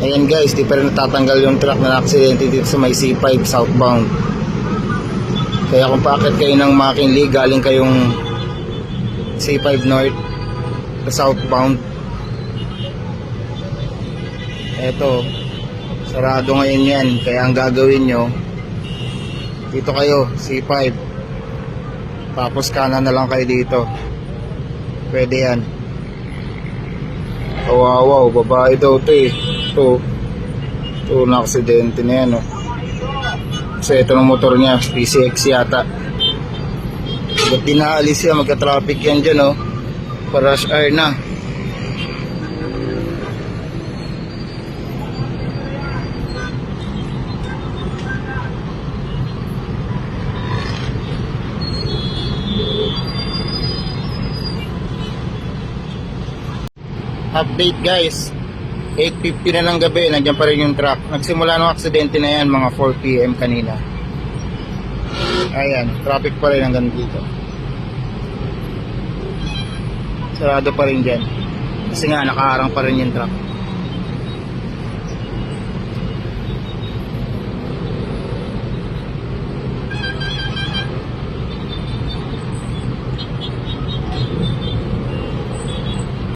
Ayan guys, di pa rin natatanggal yung truck na aksidente dito sa may C5 southbound. Kaya kung paakit kayo ng McKinley, galing kayong C5 north southbound, eto, sarado ngayon yan. Kaya ang gagawin nyo, dito kayo C5, tapos kanan na lang kayo dito. Pwede yan. Wow, babae daw ito eh. Ito na aksidente na yan oh. So ito ng motor niya, PCX yata. Ba't di naalis yan? Magka-traffic yan dyan oh. Para-rush hour na. Update guys, 8:50 na ng gabi, nandiyan pa rin yung truck. Nagsimula ng aksidente na yan mga 4 PM kanina. Ayan, traffic pa rin hanggang dito. Sarado pa rin dyan kasi nga nakaharang pa rin yung truck.